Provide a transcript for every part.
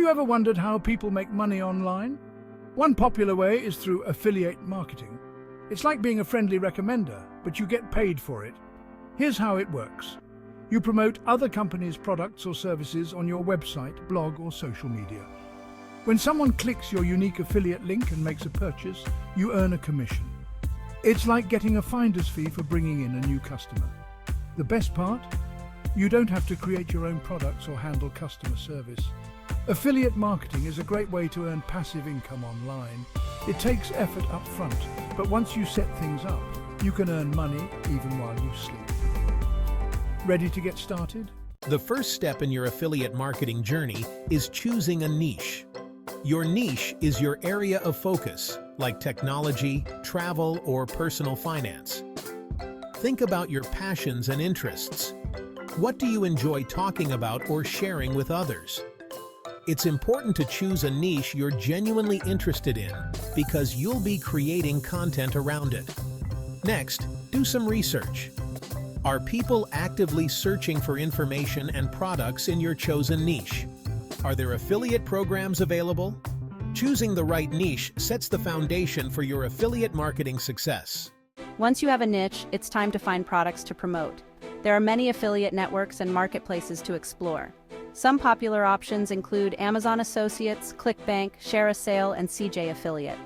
you ever wondered how people make money online? One popular way is through affiliate marketing. It's like being a friendly recommender, but you get paid for it. Here's how it works. You promote other companies' products or services on your website, blog, or social media. When someone clicks your unique affiliate link and makes a purchase, you earn a commission. It's like getting a finder's fee for bringing in a new customer. The best part? You don't have to create your own products or handle customer service. Affiliate marketing is a great way to earn passive income online. It takes effort up front, but once you set things up, you can earn money even while you sleep. Ready to get started? The first step in your affiliate marketing journey is choosing a niche. Your niche is your area of focus, like technology, travel, or personal finance. Think about your passions and interests. What do you enjoy talking about or sharing with others? It's important to choose a niche you're genuinely interested in because you'll be creating content around it. Next, do some research. Are people actively searching for information and products in your chosen niche? Are there affiliate programs available? Choosing the right niche sets the foundation for your affiliate marketing success. Once you have a niche, it's time to find products to promote. There are many affiliate networks and marketplaces to explore. Some popular options include Amazon Associates, ClickBank, ShareASale, and CJ Affiliate.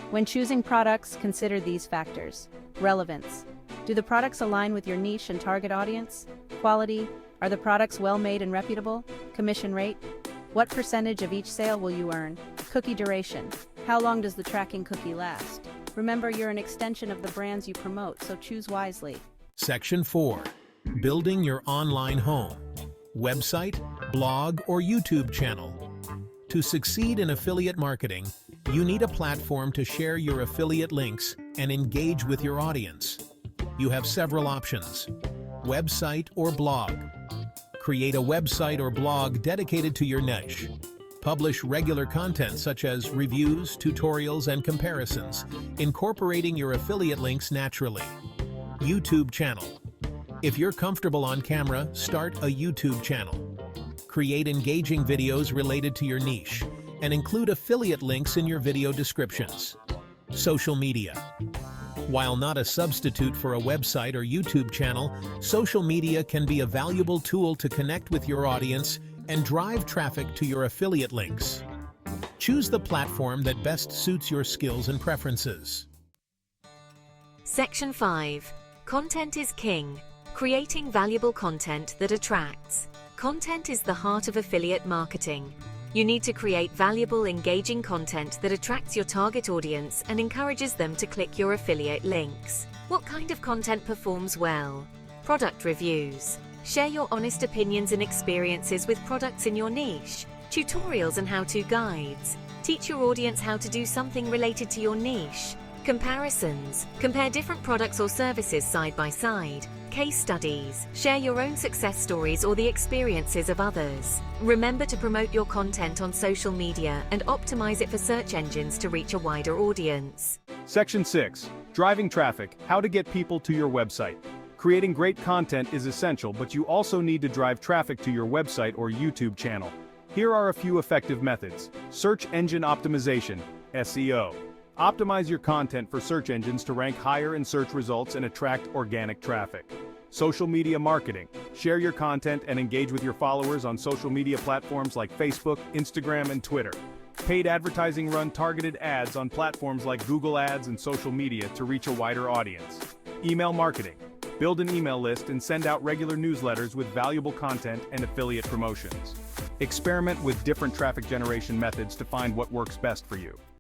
When choosing products, consider these factors. Relevance. Do the products align with your niche and target audience? Quality. Are the products well made and reputable? Commission rate. What percentage of each sale will you earn? Cookie duration. How long does the tracking cookie last? Remember, you're an extension of the brands you promote, so choose wisely. Section 4. Building your online home. Website, blog, or YouTube channel. To succeed in affiliate marketing, you need a platform to share your affiliate links and engage with your audience. You have several options: website or blog. Create a website or blog dedicated to your niche. Publish regular content such as reviews, tutorials, and comparisons, incorporating your affiliate links naturally. YouTube channel. If you're comfortable on camera, start a YouTube channel. Create engaging videos related to your niche and include affiliate links in your video descriptions. Social media. While not a substitute for a website or YouTube channel, social media can be a valuable tool to connect with your audience and drive traffic to your affiliate links. Choose the platform that best suits your skills and preferences. Section 5. Content is king. Creating valuable content that attracts. Content is the heart of affiliate marketing. You need to create valuable, engaging content that attracts your target audience and encourages them to click your affiliate links. What kind of content performs well? Product reviews. Share your honest opinions and experiences with products in your niche. Tutorials and how-to guides. Teach your audience how to do something related to your niche. Comparisons. Compare different products or services side by side. Case studies. Share your own success stories or the experiences of others. Remember to promote your content on social media and optimize it for search engines to reach a wider audience. Section 6. Driving traffic. How to get people to your website. Creating great content is essential, but you also need to drive traffic to your website or YouTube channel. Here are a few effective methods. Search engine optimization, SEO. Optimize your content for search engines to rank higher in search results and attract organic traffic. Social media marketing. Share your content and engage with your followers on social media platforms like Facebook, Instagram, and Twitter. Paid advertising. Run targeted ads on platforms like Google Ads and social media to reach a wider audience. Email marketing. Build an email list and send out regular newsletters with valuable content and affiliate promotions. Experiment with different traffic generation methods to find what works best for you.